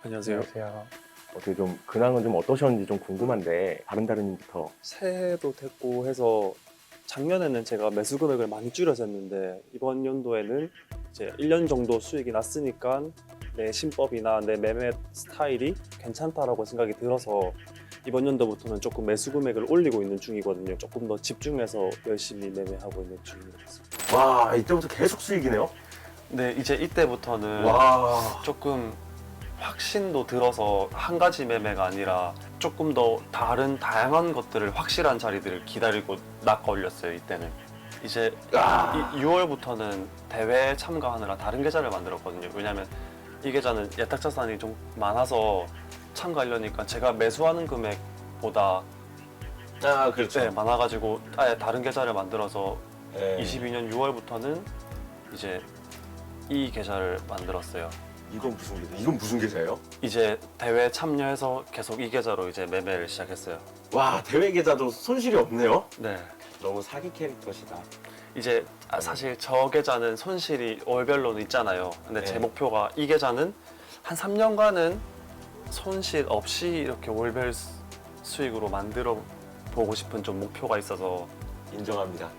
안녕하세요. 안녕하세요. 어떻게 좀 근황은 좀 어떠셨는지 좀 궁금한데 다른님부터. 새해도 됐고 해서 작년에는 제가 매수 금액을 많이 줄여졌는데 이번 연도에는 이제 1년 정도 수익이 났으니까 내 신법이나 내 매매 스타일이 괜찮다라고 생각이 들어서 이번 연도부터는 조금 매수 금액을 올리고 있는 중이거든요. 조금 더 집중해서 열심히 매매하고 있는 중입니다. 와, 이때부터 계속 수익이네요. 네, 이제 이때부터는 와, 조금 확신도 들어서 한 가지 매매가 아니라 조금 더 다양한 것들을 확실한 자리들을 기다리고 낚아 올렸어요. 이때는 이제 6월부터는 대회에 참가하느라 다른 계좌를 만들었거든요. 왜냐면 이 계좌는 예탁 자산이 좀 많아서 참가하려니까 제가 매수하는 금액보다 그렇죠. 네, 많아가지고 아예 다른 계좌를 만들어서 네. 22년 6월부터는 이제 이 계좌를 만들었어요. 이건 무슨 계좌예요? 이제 대회 참여해서 계속 이 계좌로 이제 매매를 시작했어요. 와, 대회 계좌도 손실이 없네요. 네. 너무 사기 캐릭터시다. 이제 사실 저 계좌는 손실이 월별로는 있잖아요. 근데 제 네. 목표가 이 계좌는 한 3년간은 손실 없이 이렇게 월별 수익으로 만들어 보고 싶은 좀 목표가 있어서 인정합니다.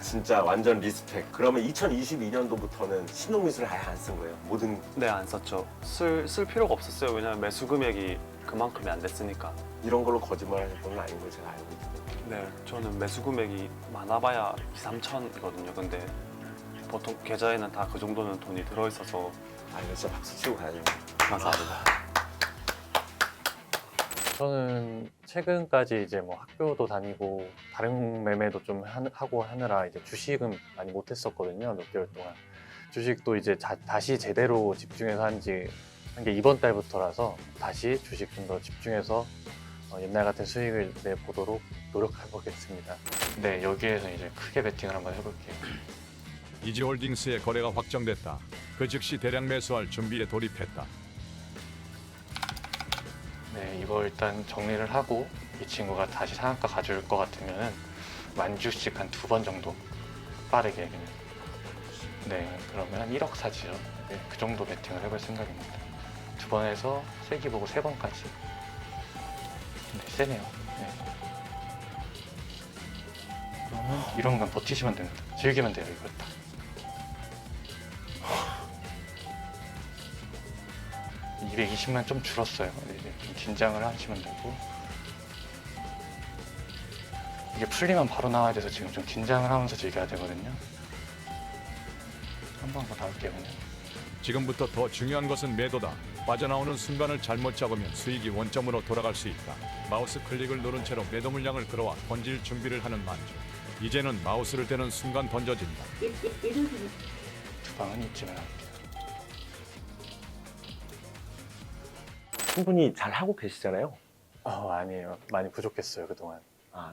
진짜 완전 리스펙. 그러면 2022년도부터는 신동미술을 아예 안 쓴 거예요? 모든 네, 안 썼죠. 쓸 필요가 없었어요. 왜냐면 매수 금액이 그만큼이 안 됐으니까. 이런 걸로 거짓말 하실 건 아닌 걸 제가 알고 있거든요. 네, 저는 매수 금액이 많아봐야 2, 3천이거든요. 근데 보통 계좌에는 다 그 정도는 돈이 들어있어서 이거 진짜 박수 치고 가야죠. 감사합니다. 저는 최근까지 이제 뭐 학교도 다니고 다른 매매도 좀 하고 하느라 이제 주식은 많이 못했었거든요. 몇 개월 동안. 주식도 이제 다시 제대로 집중해서 한 게 이번 달부터라서 다시 주식 좀 더 집중해서 옛날 같은 수익을 내보도록 노력해 보겠습니다. 네, 여기에서 이제 크게 베팅을 한번 해볼게요. 이지홀딩스의 거래가 확정됐다. 그 즉시 대량 매수할 준비에 돌입했다. 네, 이거 일단 정리를 하고 이 친구가 다시 상한가 가져올 것 같으면은 10,000주씩 한 2번 정도 빠르게 그냥. 네, 그러면 한 1억 사지요. 네, 그 정도 베팅을 해볼 생각입니다. 2번 해서 세기 보고 3번까지. 네, 세네요. 네. 그러면 이런 건 버티시면 됩니다. 즐기면 돼요, 이걸 딱. 하... 220만 좀 줄었어요. 이제 좀 긴장을 하시면 되고. 이게 풀리면 바로 나와야 돼서 지금 좀 긴장을 하면서 즐겨야 되거든요. 한 번 더 나올게요, 그냥. 지금부터 더 중요한 것은 매도다. 빠져나오는 순간을 잘못 잡으면 수익이 원점으로 돌아갈 수 있다. 마우스 클릭을 누른 채로 매도 물량을 끌어와 던질 준비를 하는 만주. 이제는 마우스를 대는 순간 던져진다. 두 방은 이쯤에 할게요. 충분히 잘 하고 계시잖아요. 아니에요. 많이 부족했어요, 그동안.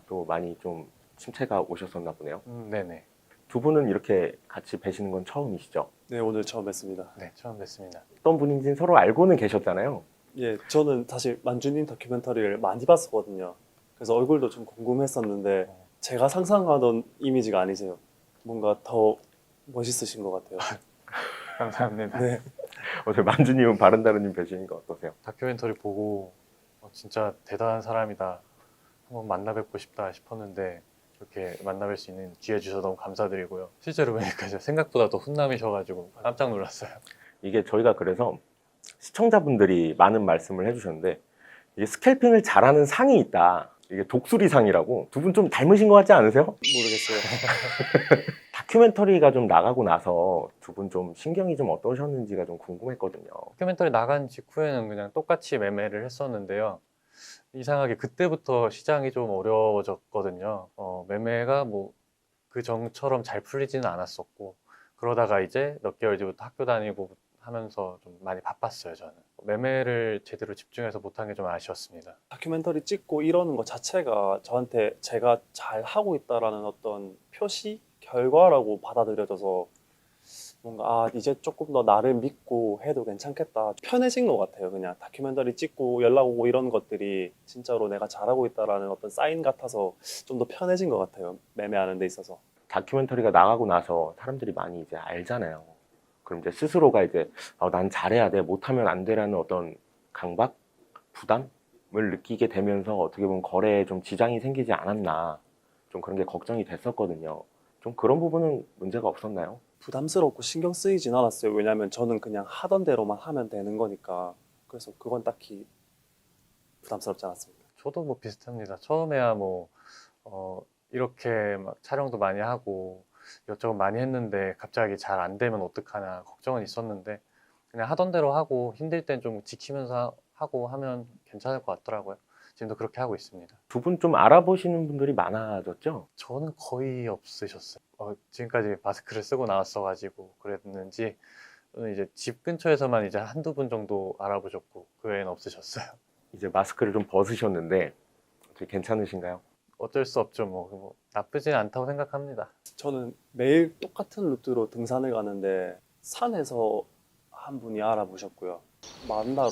또 많이 좀 침체가 오셨었나 보네요. 네네. 두 분은 이렇게 같이 뵈시는 건 처음이시죠? 네, 오늘 처음 뵀습니다. 네, 처음 뵀습니다. 어떤 분인지는 서로 알고는 계셨잖아요. 예, 저는 사실 만주님 다큐멘터리를 많이 봤었거든요. 그래서 얼굴도 좀 궁금했었는데 제가 상상하던 이미지가 아니세요. 뭔가 더 멋있으신 것 같아요. 감사합니다. 네. 어제 만주님은 바른다르님 뵈시는 거 어떠세요? 다큐멘터리 보고 진짜 대단한 사람이다. 한번 만나 뵙고 싶다 싶었는데 이렇게 만나 뵐 수 있는 기회 주셔서 너무 감사드리고요. 실제로 보니까 생각보다 더 훈남이셔가지고 깜짝 놀랐어요. 이게 저희가 그래서 시청자분들이 많은 말씀을 해주셨는데 이게 스캘핑을 잘하는 상이 있다. 이게 독수리상이라고. 두 분 좀 닮으신 것 같지 않으세요? 모르겠어요. 다큐멘터리가 좀 나가고 나서 두 분 좀 신경이 좀 어떠셨는지가 좀 궁금했거든요. 다큐멘터리 나간 직후에는 그냥 똑같이 매매를 했었는데요. 이상하게 그때부터 시장이 좀 어려워졌거든요. 매매가 뭐 그 전처럼 잘 풀리지는 않았었고 그러다가 이제 몇 개월 뒤부터 학교 다니고 하면서 좀 많이 바빴어요, 저는. 매매를 제대로 집중해서 못한 게 좀 아쉬웠습니다. 다큐멘터리 찍고 이러는 것 자체가 저한테 제가 잘 하고 있다라는 어떤 표시, 결과라고 받아들여져서 뭔가 이제 조금 더 나를 믿고 해도 괜찮겠다. 편해진 것 같아요. 그냥 다큐멘터리 찍고 연락 오고 이런 것들이 진짜로 내가 잘하고 있다라는 어떤 사인 같아서 좀 더 편해진 것 같아요. 매매하는 데 있어서. 다큐멘터리가 나가고 나서 사람들이 많이 이제 알잖아요. 그럼 이제 스스로가 이제 난 잘해야 돼, 못하면 안 돼라는 어떤 강박, 부담을 느끼게 되면서 어떻게 보면 거래에 좀 지장이 생기지 않았나, 좀 그런 게 걱정이 됐었거든요. 좀 그런 부분은 문제가 없었나요? 부담스럽고 신경 쓰이진 않았어요. 왜냐면 저는 그냥 하던 대로만 하면 되는 거니까. 그래서 그건 딱히 부담스럽지 않았습니다. 저도 뭐 비슷합니다. 처음에야 뭐 이렇게 막 촬영도 많이 하고 이것저것 많이 했는데 갑자기 잘 안 되면 어떡하나 걱정은 있었는데 그냥 하던 대로 하고 힘들 땐 좀 지키면서 하고 하면 괜찮을 것 같더라고요. 지금도 그렇게 하고 있습니다. 두 분 좀 알아보시는 분들이 많아졌죠? 저는 거의 없으셨어요. 지금까지 마스크를 쓰고 나왔어가지고 그랬는지 저는 이제 집 근처에서만 이제 한두 분 정도 알아보셨고 그 외에는 없으셨어요. 이제 마스크를 좀 벗으셨는데 어떻게 괜찮으신가요? 어쩔 수 없죠. 뭐 나쁘진 않다고 생각합니다. 저는 매일 똑같은 루트로 등산을 가는데 산에서 한 분이 알아보셨고요. 만다로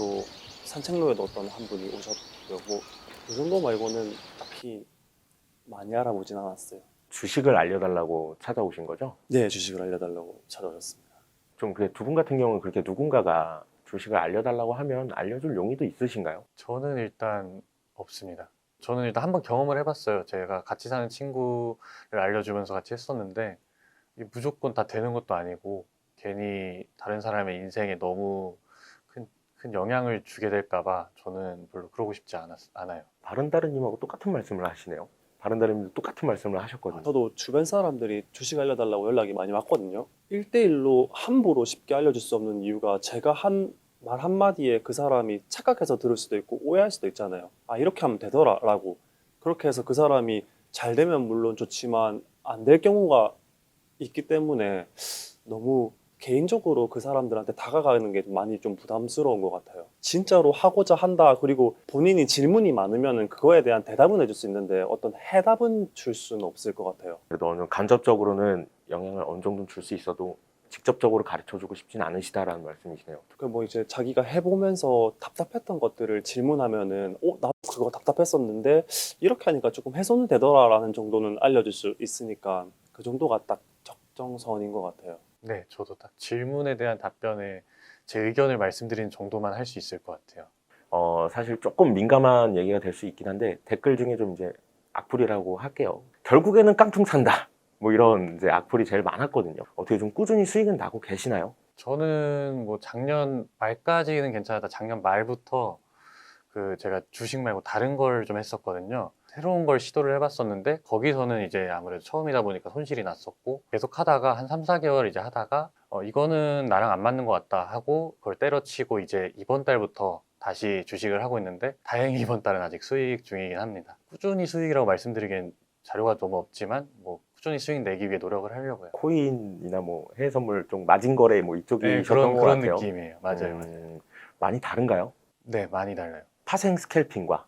산책로에도 어떤 한 분이 오셨고요. 뭐 그 정도 말고는 딱히 많이 알아보진 않았어요. 주식을 알려달라고 찾아오신 거죠? 네, 주식을 알려달라고 찾아오셨습니다. 좀 그 두 분 같은 경우는 그렇게 누군가가 주식을 알려달라고 하면 알려줄 용의도 있으신가요? 저는 일단 없습니다. 저는 일단 한번 경험을 해봤어요. 제가 같이 사는 친구를 알려주면서 같이 했었는데 이게 무조건 다 되는 것도 아니고 괜히 다른 사람의 인생에 너무 큰 영향을 주게 될까봐 저는 별로 그러고 싶지 않아요. 바른다르님하고 똑같은 말씀을 하시네요. 바른다르님도 똑같은 말씀을 하셨거든요. 저도 주변 사람들이 주식 알려달라고 연락이 많이 왔거든요. 1대1로 함부로 쉽게 알려줄 수 없는 이유가 제가 한 말 한마디에 그 사람이 착각해서 들을 수도 있고 오해할 수도 있잖아요. 아, 이렇게 하면 되더라 라고. 그렇게 해서 그 사람이 잘 되면 물론 좋지만 안 될 경우가 있기 때문에 너무 개인적으로 그 사람들한테 다가가는 게 많이 좀 부담스러운 것 같아요. 진짜로 하고자 한다. 그리고 본인이 질문이 많으면 그거에 대한 대답은 해줄 수 있는데 어떤 해답은 줄 수는 없을 것 같아요. 그래도 어느 간접적으로는 영향을 어느 정도 줄 수 있어도 직접적으로 가르쳐주고 싶진 않으시다라는 말씀이시네요. 그 뭐 이제 자기가 해보면서 답답했던 것들을 질문하면은 나도 그거 답답했었는데 이렇게 하니까 조금 해소는 되더라라는 정도는 알려줄 수 있으니까 그 정도가 딱 적정선인 것 같아요. 네, 저도 딱 질문에 대한 답변에 제 의견을 말씀드리는 정도만 할 수 있을 것 같아요. 사실 조금 민감한 얘기가 될 수 있긴 한데 댓글 중에 좀 이제 악플이라고 할게요. 결국에는 깡통 산다. 뭐 이런 이제 악플이 제일 많았거든요. 어떻게 좀 꾸준히 수익은 나고 계시나요? 저는 뭐 작년 말까지는 괜찮았다. 작년 말부터 제가 주식 말고 다른 걸 좀 했었거든요. 새로운 걸 시도를 해봤었는데 거기서는 이제 아무래도 처음이다 보니까 손실이 났었고 계속 하다가 한 3, 4개월 이제 하다가 이거는 나랑 안 맞는 것 같다 하고 그걸 때려치고 이제 이번 달부터 다시 주식을 하고 있는데 다행히 이번 달은 아직 수익 중이긴 합니다. 꾸준히 수익이라고 말씀드리기엔 자료가 너무 없지만 뭐 꾸준히 수익 내기 위해 노력을 하려고요. 코인이나 뭐 해외 선물 좀 마진 거래 뭐 네, 이쪽이셨던 것 그런 같아요. 느낌이에요. 맞아요. 많이 다른가요? 네, 많이 달라요. 파생 스캘핑과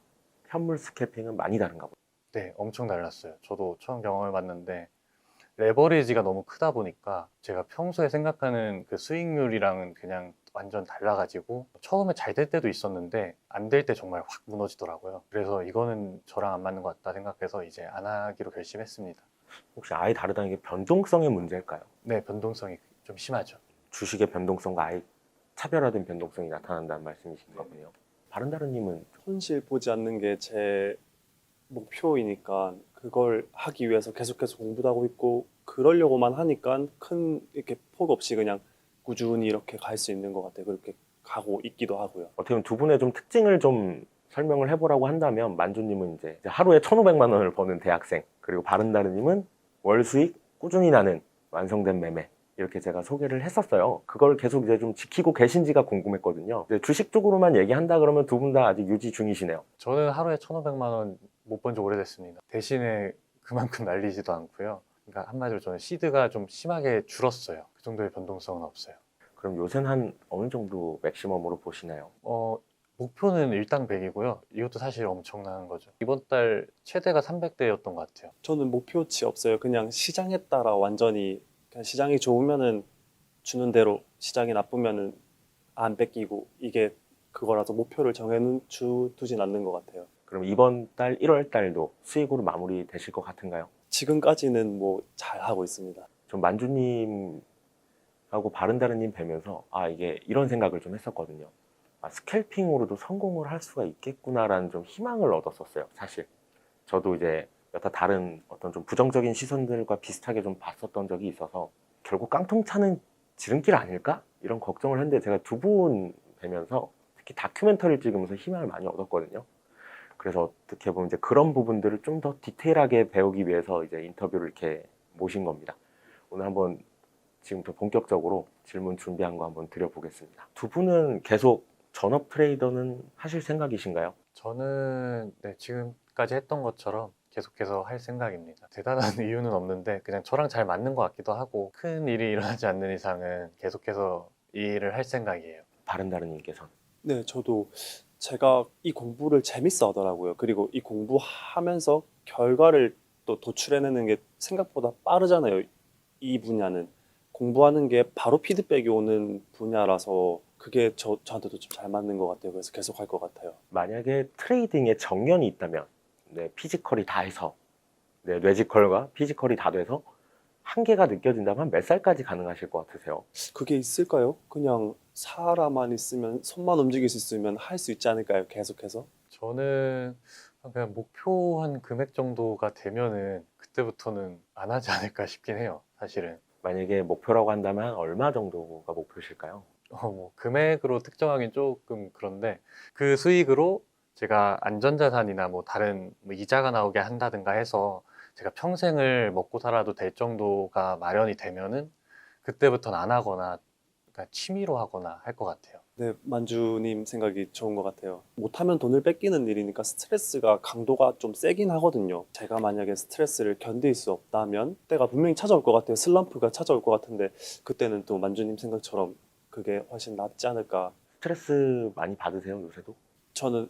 현물 스캘핑은 많이 다른가 보요. 네, 엄청 달랐어요. 저도 처음 경험해 봤는데 레버리지가 너무 크다 보니까 제가 평소에 생각하는 그 수익률이랑은 그냥 완전 달라가지고 처음에 잘 될 때도 있었는데 안 될 때 정말 확 무너지더라고요. 그래서 이거는 저랑 안 맞는 것 같다 생각해서 이제 안 하기로 결심했습니다. 혹시 아예 다르다는 게 변동성의 문제일까요? 네, 변동성이 좀 심하죠. 주식의 변동성과 아예 차별화된 변동성이 나타난다는 말씀이신 거군요. 바른다르님은 손실 보지 않는 게 제 목표이니까 그걸 하기 위해서 계속해서 공부도 하고 있고 그러려고만 하니까 큰 이렇게 폭 없이 그냥 꾸준히 이렇게 갈 수 있는 것 같아요. 그렇게 가고 있기도 하고요. 어떻게 보면 두 분의 좀 특징을 좀 설명을 해보라고 한다면 만주님은 이제 하루에 1,500만 원을 버는 대학생, 그리고 바른다르님은 월 수익 꾸준히 나는 완성된 매매, 이렇게 제가 소개를 했었어요. 그걸 계속 이제 좀 지키고 계신지가 궁금했거든요. 이제 주식 쪽으로만 얘기한다 그러면 두 분 다 아직 유지 중이시네요. 저는 하루에 1,500만 원 못 번 지 오래됐습니다. 대신에 그만큼 날리지도 않고요. 그러니까 한마디로 저는 시드가 좀 심하게 줄었어요. 그 정도의 변동성은 없어요. 그럼 요새는 한 어느 정도 맥시멈으로 보시나요? 목표는 일당 100이고요. 이것도 사실 엄청난 거죠. 이번 달 최대가 300대였던 것 같아요. 저는 목표치 없어요. 그냥 시장에 따라 완전히 그냥 시장이 좋으면은 주는 대로, 시장이 나쁘면은 안 뺏기고 이게 그거라서 목표를 두진 않는 것 같아요. 그럼 이번 달 1월 달도 수익으로 마무리 되실 것 같은가요? 지금까지는 뭐 잘 하고 있습니다. 좀 만주님하고 바른다르님 뵈면서 이게 이런 생각을 좀 했었거든요. 스캘핑으로도 성공을 할 수가 있겠구나라는 좀 희망을 얻었었어요. 사실 저도 이제 여타 다른 어떤 좀 부정적인 시선들과 비슷하게 좀 봤었던 적이 있어서 결국 깡통차는 지름길 아닐까? 이런 걱정을 했는데 제가 두 분 뵈면서 특히 다큐멘터리를 찍으면서 희망을 많이 얻었거든요. 그래서 어떻게 보면 이제 그런 부분들을 좀 더 디테일하게 배우기 위해서 이제 인터뷰를 이렇게 모신 겁니다. 오늘 한번 지금부터 본격적으로 질문 준비한 거 한번 드려보겠습니다. 두 분은 계속 전업 트레이더는 하실 생각이신가요? 저는 네, 지금까지 했던 것처럼 계속해서 할 생각입니다. 대단한 이유는 없는데 그냥 저랑 잘 맞는 것 같기도 하고 큰 일이 일어나지 않는 이상은 계속해서 이 일을 할 생각이에요. 바른다른님께서 네, 저도 제가 이 공부를 재밌어 하더라고요. 그리고 이 공부하면서 결과를 또 도출해내는 게 생각보다 빠르잖아요. 이 분야는. 공부하는 게 바로 피드백이 오는 분야라서 그게 저한테도 좀 잘 맞는 것 같아요. 그래서 계속 할 것 같아요. 만약에 트레이딩에 정년이 있다면 피지컬이 다 해서 뇌지컬과 피지컬이 다 돼서 한계가 느껴진다면 몇 살까지 가능하실 것 같으세요? 그게 있을까요? 그냥 사람만 있으면, 손만 움직일 수 있으면 할 수 있지 않을까요? 계속해서? 저는 그냥 목표한 금액 정도가 되면은 그때부터는 안 하지 않을까 싶긴 해요. 사실은. 만약에 목표라고 한다면 얼마 정도가 목표실까요? 뭐 금액으로 특정하긴 조금 그런데 그 수익으로 제가 안전자산이나 뭐 다른 뭐 이자가 나오게 한다든가 해서 제가 평생을 먹고 살아도 될 정도가 마련이 되면은 그때부터는 안 하거나 그러니까 취미로 하거나 할 것 같아요. 네, 만주님 생각이 좋은 것 같아요. 못하면 돈을 뺏기는 일이니까 스트레스가 강도가 좀 세긴 하거든요. 제가 만약에 스트레스를 견딜 수 없다면 때가 분명히 찾아올 것 같아요. 슬럼프가 찾아올 것 같은데 그때는 또 만주님 생각처럼 그게 훨씬 낫지 않을까. 스트레스 많이 받으세요, 요새도? 저는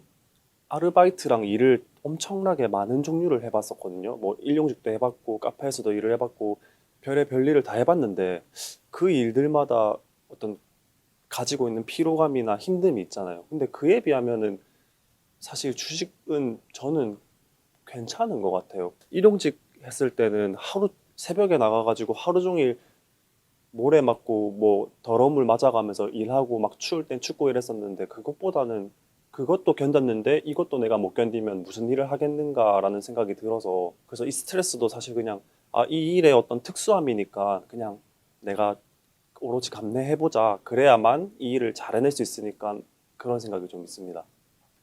아르바이트랑 일을 엄청나게 많은 종류를 해봤었거든요. 뭐 일용직도 해봤고 카페에서도 일을 해봤고 별의 일을 다 해봤는데 그 일들마다 어떤 가지고 있는 피로감이나 힘듦이 있잖아요. 근데 그에 비하면은 사실 주식은 저는 괜찮은 것 같아요. 일용직 했을 때는 하루 새벽에 나가가지고 하루 종일 모래 맞고 뭐 더러운 물 맞아가면서 일하고 막 추울 땐 춥고 이랬었는데 그것보다는 그것도 견뎠는데 이것도 내가 못 견디면 무슨 일을 하겠는가라는 생각이 들어서 그래서 이 스트레스도 사실 그냥 이 일의 어떤 특수함이니까 그냥 내가 오로지 감내해보자. 그래야만 이 일을 잘 해낼 수 있으니까 그런 생각이 좀 있습니다.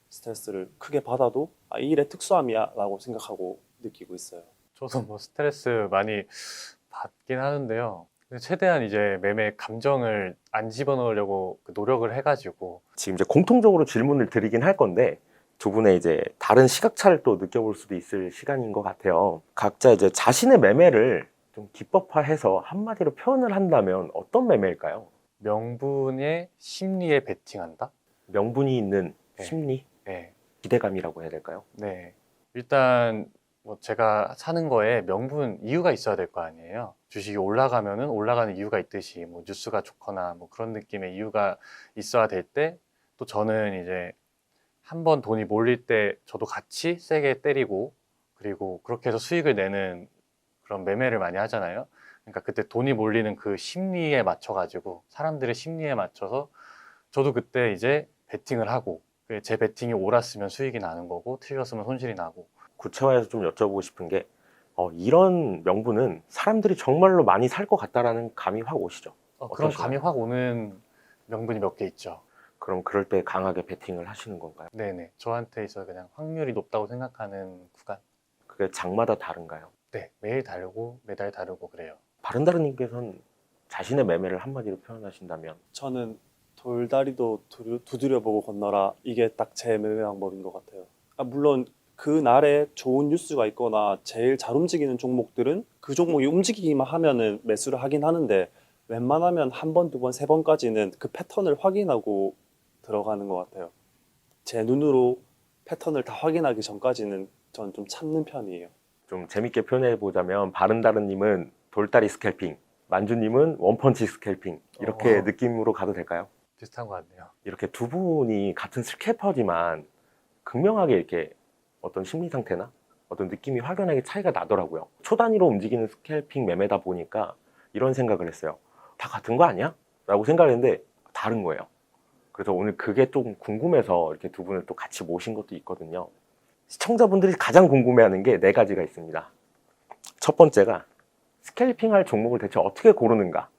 스트레스를 크게 받아도 이 일의 특수함이야 라고 생각하고 느끼고 있어요. 저도 뭐 스트레스 많이 받긴 하는데요. 근데 최대한 이제 매매 감정을 안 집어넣으려고 그 노력을 해가지고 지금 이제 공통적으로 질문을 드리긴 할 건데 두 분의 이제 다른 시각차를 또 느껴볼 수도 있을 시간인 것 같아요. 각자 이제 자신의 매매를 좀 기법화해서 한마디로 표현을 한다면 어떤 매매일까요? 명분의 심리에 베팅한다? 명분이 있는 네. 심리, 네. 기대감이라고 해야 될까요? 네. 일단 뭐 제가 사는 거에 명분 이유가 있어야 될 거 아니에요. 주식이 올라가면은 올라가는 이유가 있듯이 뭐 뉴스가 좋거나 뭐 그런 느낌의 이유가 있어야 될 때 또 저는 이제 한번 돈이 몰릴 때 저도 같이 세게 때리고 그리고 그렇게 해서 수익을 내는 그런 매매를 많이 하잖아요. 그러니까 그때 돈이 몰리는 그 심리에 맞춰 가지고 사람들의 심리에 맞춰서 저도 그때 이제 베팅을 하고 제 베팅이 옳았으면 수익이 나는 거고 틀렸으면 손실이 나고. 구체화해서 좀 여쭤보고 싶은 게 이런 명분은 사람들이 정말로 많이 살 것 같다라는 감이 확 오시죠? 그런 어떠시나요? 감이 확 오는 명분이 몇 개 있죠. 그럼 그럴 때 강하게 베팅을 하시는 건가요? 네네. 저한테 있어 그냥 확률이 높다고 생각하는 구간. 그게 장마다 다른가요? 네. 매일 다르고 매달 다르고 그래요. 바른다른님께서는 자신의 매매를 한마디로 표현하신다면 저는 돌다리도 두드려보고 건너라. 이게 딱 제 매매 방법인 것 같아요. 물론 그 날에 좋은 뉴스가 있거나 제일 잘 움직이는 종목들은 그 종목이 움직이기만 하면은 매수를 하긴 하는데 웬만하면 한 번, 두 번, 세 번까지는 그 패턴을 확인하고 들어가는 것 같아요. 제 눈으로 패턴을 다 확인하기 전까지는 전 좀 참는 편이에요. 좀 재밌게 표현해 보자면 바른다른님은 돌다리 스캘핑, 만주님은 원펀치 스캘핑 이렇게 느낌으로 가도 될까요? 비슷한 것 같네요. 이렇게 두 분이 같은 스캘퍼지만 극명하게 이렇게 어떤 심리 상태나 어떤 느낌이 확연하게 차이가 나더라고요. 초단위로 움직이는 스캘핑 매매다 보니까 이런 생각을 했어요. 다 같은 거 아니야? 라고 생각을 했는데 다른 거예요. 그래서 오늘 그게 좀 궁금해서 이렇게 두 분을 또 같이 모신 것도 있거든요. 시청자분들이 가장 궁금해하는 게 네 가지가 있습니다. 첫 번째가 스캘핑할 종목을 대체 어떻게 고르는가.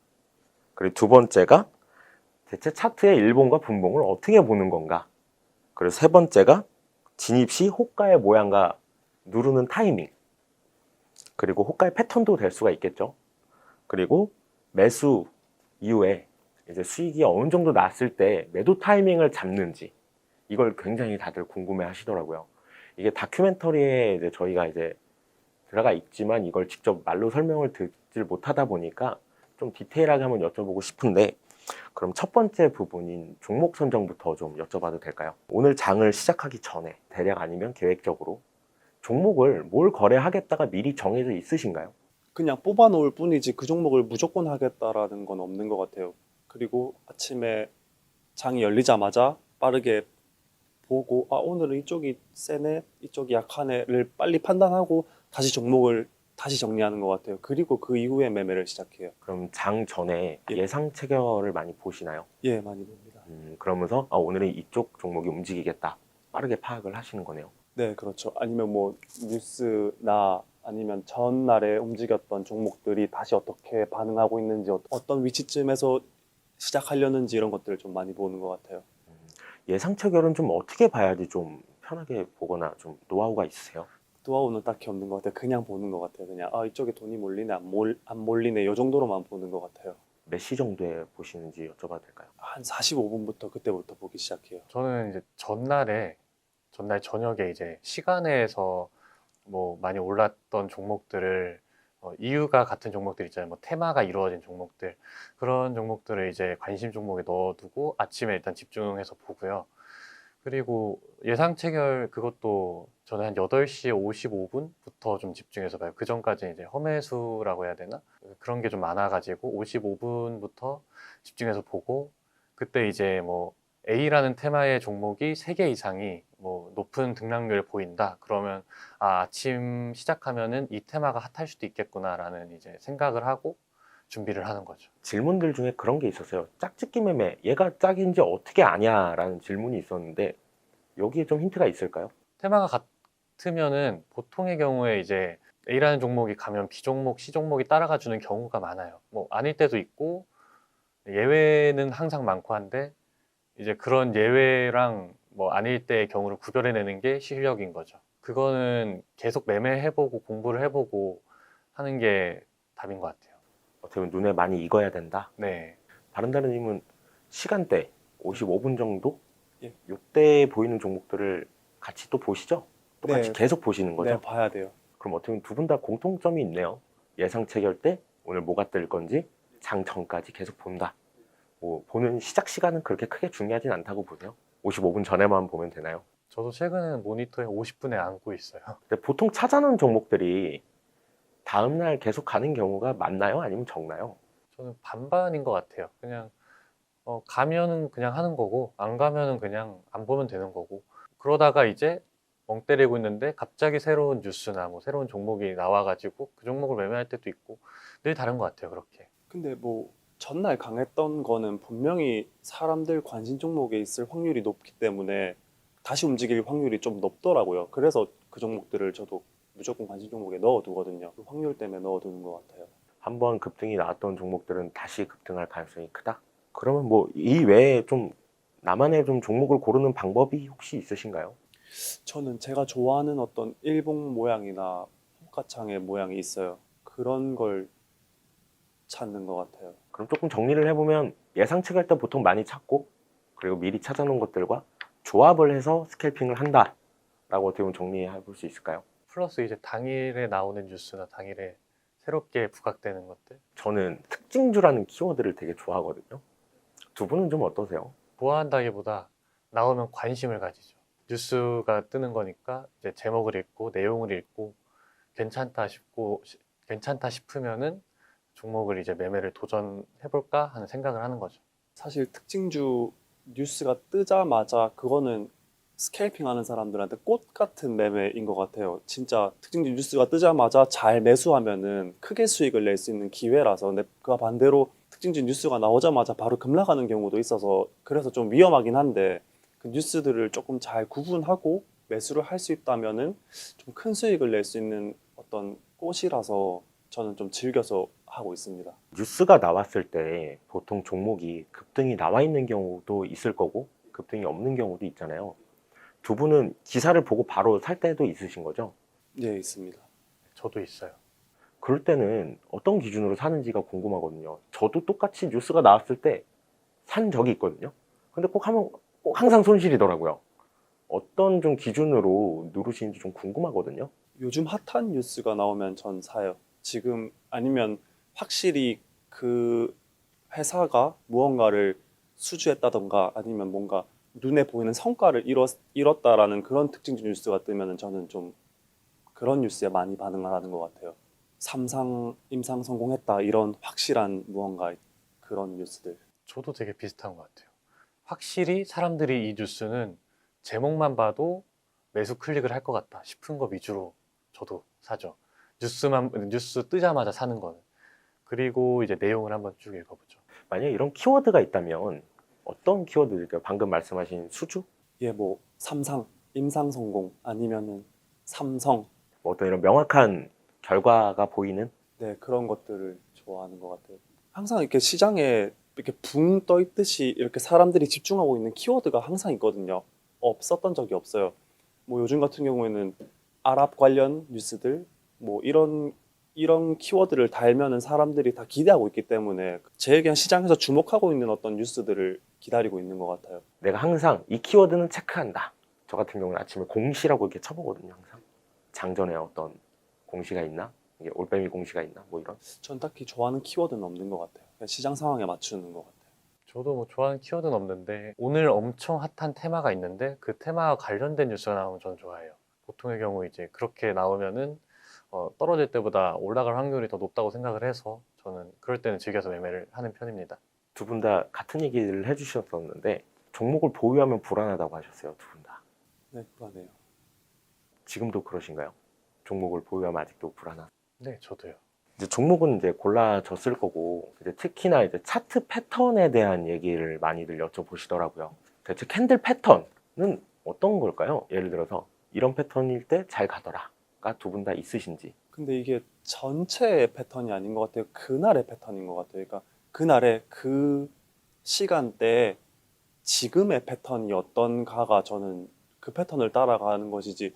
그리고 두 번째가 대체 차트의 일봉과 분봉을 어떻게 보는 건가. 그리고 세 번째가 진입 시 호가의 모양과 누르는 타이밍. 그리고 호가의 패턴도 될 수가 있겠죠. 그리고 매수 이후에 이제 수익이 어느 정도 났을 때 매도 타이밍을 잡는지 이걸 굉장히 다들 궁금해 하시더라고요. 이게 다큐멘터리에 이제 저희가 이제 들어가 있지만 이걸 직접 말로 설명을 듣질 못하다 보니까 좀 디테일하게 한번 여쭤보고 싶은데, 그럼 첫 번째 부분인 종목 선정부터 좀 여쭤봐도 될까요? 오늘 장을 시작하기 전에 대략 아니면 계획적으로 종목을 뭘 거래하겠다가 미리 정해져 있으신가요? 그냥 뽑아놓을 뿐이지 그 종목을 무조건 하겠다라는 건 없는 것 같아요. 그리고 아침에 장이 열리자마자 빠르게 보고 오늘은 이쪽이 세네, 이쪽이 약하네를 빨리 판단하고 다시 종목을 다시 정리하는 것 같아요. 그리고 그 이후에 매매를 시작해요. 그럼 장 전에 예. 예상 체결을 많이 보시나요? 예, 많이 봅니다. 그러면서 오늘은 이쪽 종목이 움직이겠다 빠르게 파악을 하시는 거네요. 네, 그렇죠. 아니면 뭐 뉴스나 아니면 전날에 움직였던 종목들이 다시 어떻게 반응하고 있는지, 어떤 위치쯤에서 시작하려는지 이런 것들을 좀 많이 보는 것 같아요. 예상 체결은 좀 어떻게 봐야지 좀 편하게 보거나 좀 노하우가 있으세요? 노하우는 딱히 없는 것 같아요. 그냥 보는 것 같아요. 그냥 이쪽에 돈이 몰리네, 안 몰리네 이 정도로만 보는 것 같아요. 몇 시 정도에 보시는지 여쭤봐도 될까요? 한 45분부터 그때부터 보기 시작해요. 저는 이제 전날 저녁에 이제 시간에서 뭐 많이 올랐던 종목들을 이유가 같은 종목들 있잖아요. 뭐 테마가 이루어진 종목들, 그런 종목들을 이제 관심 종목에 넣어두고 아침에 일단 집중해서 보고요. 그리고 예상 체결 그것도 저는 한 8시 55분부터 좀 집중해서 봐요. 그 전까지 이제 험해수라고 해야 되나? 그런 게 좀 많아가지고 55분부터 집중해서 보고, 그때 이제 뭐 A라는 테마의 종목이 3개 이상이 뭐 높은 등락률을 보인다. 그러면 아침 시작하면은 이 테마가 핫할 수도 있겠구나라는 이제 생각을 하고 준비를 하는 거죠. 질문들 중에 그런 게 있었어요. 짝짓기 매매, 얘가 짝인지 어떻게 아냐라는 질문이 있었는데 여기에 좀 힌트가 있을까요? 테마가 같으면은 보통의 경우에 이제 A라는 종목이 가면 B 종목, C 종목이 따라가 주는 경우가 많아요. 뭐 아닐 때도 있고 예외는 항상 많고 한데, 이제 그런 예외랑 뭐 아닐 때의 경우를 구별해내는 게 실력인 거죠. 그거는 계속 매매해보고 공부를 해보고 하는 게 답인 것 같아요. 어떻게 보면 눈에 많이 익어야 된다. 네. 바른다르님은 시간대 55분 정도? 예. 이때 보이는 종목들을 같이 또 보시죠? 똑같이 네. 계속 보시는 거죠? 네, 봐야 돼요. 그럼 어떻게 보면 두 분 다 공통점이 있네요. 예상 체결 때 오늘 뭐가 뜰 건지 장 전까지 계속 본다. 뭐 보는 시작 시간은 그렇게 크게 중요하진 않다고 보세요. 55분 전에만 보면 되나요? 저도 최근에는 모니터에 50분에 안고 있어요. 근데 보통 찾아놓은 종목들이 다음날 계속 가는 경우가 많나요? 아니면 적나요? 저는 반반인 것 같아요. 그냥 가면은 그냥 하는 거고, 안 가면은 그냥 안 보면 되는 거고, 그러다가 이제 멍 때리고 있는데 갑자기 새로운 뉴스나 뭐 새로운 종목이 나와가지고 그 종목을 매매할 때도 있고, 늘 다른 것 같아요, 그렇게. 근데 뭐 전날 강했던 거는 분명히 사람들 관심 종목에 있을 확률이 높기 때문에 다시 움직일 확률이 좀 높더라고요. 그래서 그 종목들을 저도 무조건 관심 종목에 넣어두거든요. 그 확률 때문에 넣어두는 것 같아요. 한번 급등이 나왔던 종목들은 다시 급등할 가능성이 크다? 그러면 뭐 이 외에 좀 나만의 좀 종목을 고르는 방법이 혹시 있으신가요? 저는 제가 좋아하는 어떤 일봉 모양이나 호가창의 모양이 있어요. 그런 걸 찾는 것 같아요. 그럼 조금 정리를 해보면 예상 체결 때 보통 많이 찾고, 그리고 미리 찾아놓은 것들과 조합을 해서 스캘핑을 한다라고 어떻게 보면 정리해 볼 수 있을까요? 플러스 이제 당일에 나오는 뉴스나 당일에 새롭게 부각되는 것들. 저는 특징주라는 키워드를 되게 좋아하거든요. 두 분은 좀 어떠세요? 좋아한다기보다 나오면 관심을 가지죠. 뉴스가 뜨는 거니까 이제 제목을 읽고 내용을 읽고 괜찮다 싶으면은 종목을 이제 매매를 도전해볼까 하는 생각을 하는 거죠. 사실 특징주 뉴스가 뜨자마자 그거는 스캘핑 하는 사람들한테 꽃 같은 매매인 것 같아요. 진짜 특징주 뉴스가 뜨자마자 잘 매수하면은 크게 수익을 낼 수 있는 기회라서. 근데 그와 반대로 특징주 뉴스가 나오자마자 바로 급락하는 경우도 있어서 그래서 좀 위험하긴 한데, 그 뉴스들을 조금 잘 구분하고 매수를 할 수 있다면은 좀 큰 수익을 낼 수 있는 어떤 꽃이라서 저는 좀 즐겨서 하고 있습니다. 뉴스가 나왔을 때 보통 종목이 급등이 나와 있는 경우도 있을 거고 급등이 없는 경우도 있잖아요. 두 분은 기사를 보고 바로 살 때도 있으신 거죠? 예, 있습니다. 저도 있어요. 그럴 때는 어떤 기준으로 사는지가 궁금하거든요. 저도 똑같이 뉴스가 나왔을 때 산 적이 있거든요. 근데 꼭 항상 손실이더라고요. 어떤 좀 기준으로 누르시는지 좀 궁금하거든요. 요즘 핫한 뉴스가 나오면 전 사요. 지금 아니면 확실히 그 회사가 무언가를 수주했다던가 아니면 뭔가 눈에 보이는 성과를 이뤘다라는 그런 특징적 뉴스가 뜨면 저는 좀 그런 뉴스에 많이 반응을 하는 것 같아요. 삼상 임상 성공했다 이런 확실한 무언가 그런 뉴스들. 저도 되게 비슷한 것 같아요. 확실히 사람들이 이 뉴스는 제목만 봐도 매수 클릭을 할 것 같다 싶은 거 위주로 저도 사죠. 뉴스 뜨자마자 사는 거는. 그리고 이제 내용을 한번 쭉 읽어보죠. 만약에 이런 키워드가 있다면 어떤 키워드일까요? 방금 말씀하신 수주? 예, 뭐 삼상 임상 성공 아니면은 삼성, 뭐 어떤 이런 명확한 결과가 보이는? 네, 그런 것들을 좋아하는 것 같아요. 항상 이렇게 시장에 이렇게 붕 떠 있듯이 이렇게 사람들이 집중하고 있는 키워드가 항상 있거든요. 없었던 적이 없어요. 뭐 요즘 같은 경우에는 아랍 관련 뉴스들 뭐 이런 키워드를 달면은 사람들이 다 기대하고 있기 때문에 제일 그냥 시장에서 주목하고 있는 어떤 뉴스들을 기다리고 있는 것 같아요. 내가 항상 이 키워드는 체크한다. 저 같은 경우는 아침에 공시라고 이렇게 쳐보거든요. 항상 장전에 어떤 공시가 있나? 이게 올빼미 공시가 있나? 뭐 이런. 전 딱히 좋아하는 키워드는 없는 것 같아요. 그냥 시장 상황에 맞추는 것 같아요. 저도 뭐 좋아하는 키워드는 없는데 오늘 엄청 핫한 테마가 있는데 그 테마와 관련된 뉴스가 나오면 저는 좋아해요. 보통의 경우 이제 그렇게 나오면은 떨어질 때보다 올라갈 확률이 더 높다고 생각을 해서 저는 그럴 때는 즐겨서 매매를 하는 편입니다. 두 분 다 같은 얘기를 해주셨었는데 종목을 보유하면 불안하다고 하셨어요. 두 분 다. 네, 그러네요. 지금도 그러신가요? 종목을 보유하면 아직도 불안한. 네, 저도요. 이제 종목은 이제 골라졌을 거고 이제 특히나 이제 차트 패턴에 대한 얘기를 많이들 여쭤보시더라고요. 대체 캔들 패턴은 어떤 걸까요? 예를 들어서 이런 패턴일 때 잘 가더라가 두 분 다 있으신지. 근데 이게 전체의 패턴이 아닌 것 같아요. 그날의 패턴인 것 같아요. 그러니까 그날의 그 시간대에 지금의 패턴이 어떤가가 저는 그 패턴을 따라가는 것이지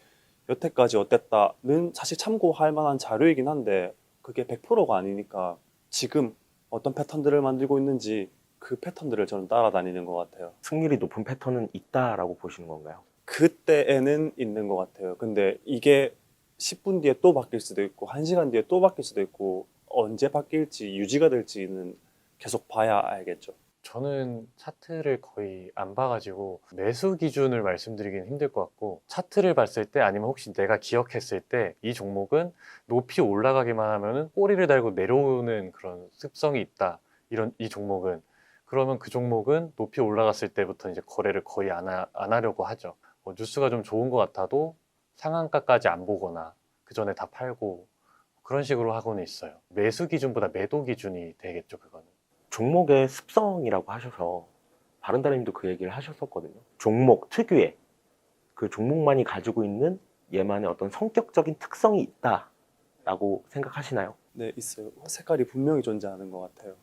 여태까지 어땠다는 사실 참고할 만한 자료이긴 한데 그게 100%가 아니니까 지금 어떤 패턴들을 만들고 있는지 그 패턴들을 저는 따라다니는 것 같아요. 승률이 높은 패턴은 있다라고 보시는 건가요? 그때에는 있는 것 같아요. 근데 이게 10분 뒤에 또 바뀔 수도 있고 1시간 뒤에 또 바뀔 수도 있고 언제 바뀔지 유지가 될지는 계속 봐야 알겠죠. 저는 차트를 거의 안 봐가지고 매수 기준을 말씀드리기는 힘들 것 같고 차트를 봤을 때 아니면 혹시 내가 기억했을 때 이 종목은 높이 올라가기만 하면은 꼬리를 달고 내려오는 그런 습성이 있다. 이 종목은 그러면 그 종목은 높이 올라갔을 때부터 이제 거래를 거의 안 하려고 하죠. 뉴스가 좀 좋은 것 같아도 상한가까지 안 보거나 그 전에 다 팔고 그런 식으로 하고는 있어요. 매수 기준보다 매도 기준이 되겠죠, 그거는. 종목의 습성이라고 하셔서 바른다님도 그 얘기를 하셨었거든요. 종목 특유의 그 종목만이 가지고 있는 얘만의 어떤 성격적인 특성이 있다라고 생각하시나요? 네, 있어요. 색깔이 분명히 존재하는 것 같아요.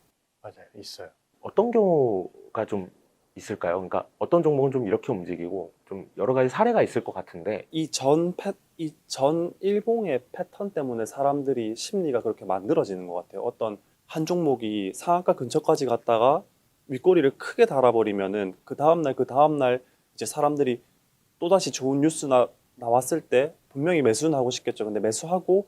맞아요, 있어요. 어떤 경우가 좀 있을까요? 그러니까 어떤 종목은 좀 이렇게 움직이고 좀 여러 가지 사례가 있을 것 같은데 이 전 일봉의 패턴 때문에 사람들이 심리가 그렇게 만들어지는 것 같아요. 어떤 한 종목이 상한가 근처까지 갔다가 윗꼬리를 크게 달아버리면은 그 다음날 이제 사람들이 또다시 좋은 뉴스나 나왔을 때 분명히 매수는 하고 싶겠죠. 근데 매수하고